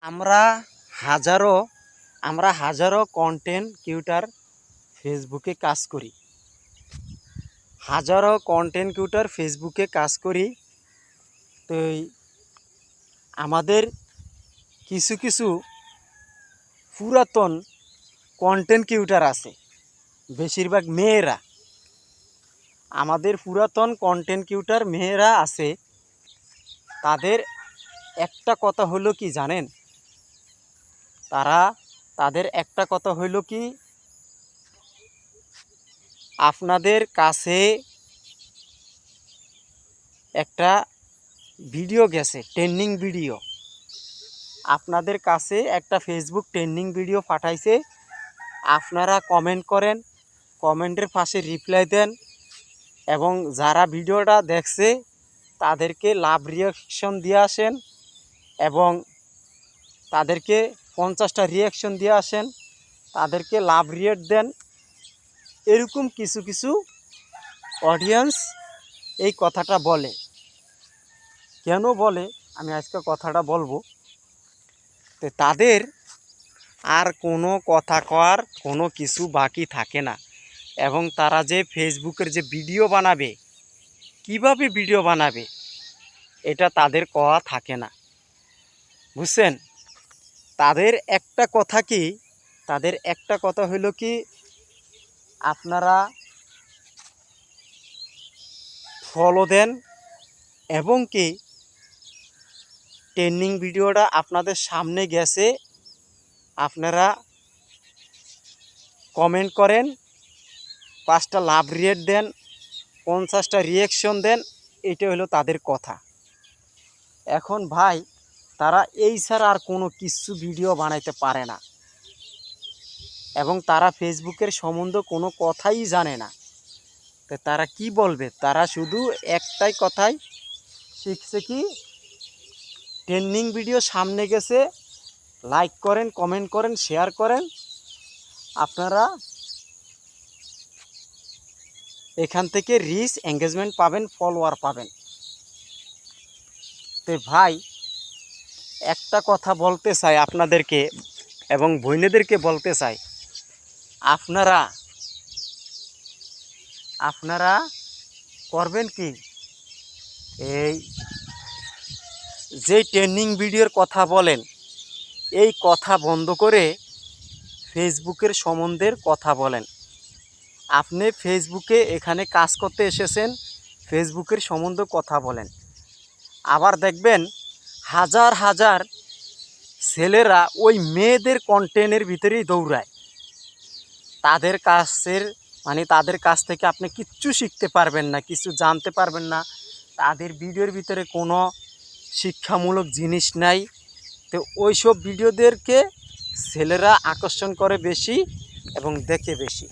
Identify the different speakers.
Speaker 1: আমরা হাজারো আমরা হাজারো কন্টেন্ট ক্রিয়েটর ফেসবুকে কাজ করি। হাজারো কন্টেন্ট ক্রিয়েটর ফেসবুকে কাজ করি। তো আমাদের কিছু কিছু পুরাতন কন্টেন্ট ক্রিয়েটর আছে, বেশিরভাগ মেয়েরা। আমাদের পুরাতন কন্টেন্ট ক্রিয়েটর মেয়েরা আছে। তাদের একটা কথা হলো কি জানেন? তাদের একটা কথা হইল কি, আপনাদের কাছে একটা ভিডিও গেছে, ট্রেন্ডিং ভিডিও। আপনাদের কাছে একটা ফেসবুক ট্রেন্ডিং ভিডিও পাঠাইছে, আপনারা কমেন্ট করেন, কমেন্টের পাশে রিপ্লাই দেন এবং যারা ভিডিওটা দেখছে তাদেরকে লাভ রিয়াকশন দিয়ে আসেন এবং তাদেরকে 50টা রিয়াকশন দিয়ে আসেন, তাদেরকে লাভ রিয়েট দেন। এরকম কিছু কিছু অডিয়েন্স এই কথাটা বলে। কেন বলে আমি আজকে কথাটা বলবো। তো তাদের আর কোনো কথা কওয়ার কোনো কিছু বাকি থাকে না এবং তারা যে ফেসবুকের যে ভিডিও বানাবে, কিভাবে ভিডিও বানাবে, এটা তাদের কওয়া থাকে না, বুঝছেন? তাদের একটা কথা কি, তাদের একটা কথা হইল কি, আপনারা ফলো দেন এবং কি ট্রেন্ডিং ভিডিওটা আপনাদের সামনে গেছে, আপনারা কমেন্ট করেন, 5টা লাভ রিয়েট দেন, 50টা রিয়াকশন দেন। এটা হলো তাদের কথা। এখন ভাই, তারা এই ছাড়া আর কোনো কিছু ভিডিও বানাইতে পারে না এবং তারা ফেসবুকের সম্বন্ধে কোনো কথাই জানে না। তো তারা কি বলবে? তারা শুধু একটাই কথাই শিখছে কি, ট্রেন্ডিং ভিডিও সামনে গেছে, লাইক করেন, কমেন্ট করেন, শেয়ার করেন, আপনারা এখান থেকে রিচ এঙ্গেজমেন্ট পাবেন, ফলোয়ার পাবেন। তো ভাই, একটা কথা বলতে চাই আপনাদেরকে এবং বোনেদেরকে বলতে চাই, আপনারা আপনারা করবেন কি, এই যে ট্রেন্ডিং ভিডিওর কথা বলেন, এই কথা বন্ধ করে ফেসবুকের সম্বন্ধের কথা বলেন। আপনি ফেসবুকে এখানে কাজ করতে এসেছেন, ফেসবুকের সম্বন্ধে কথা বলেন। আবার দেখবেন হাজার হাজার ছেলেরা ওই মেয়েদের কন্টেন্টের ভিতরেই দৌড়ায়। তাদের তাদের কাছ থেকে আপনি কিচ্ছু শিখতে পারবেন না, কিছু জানতে পারবেন না। তাদের ভিডিওর ভিতরে কোনো শিক্ষামূলক জিনিস নাই। তো ওইসব ভিডিওদেরকে ছেলেরা আকর্ষণ করে বেশি এবং দেখে বেশি।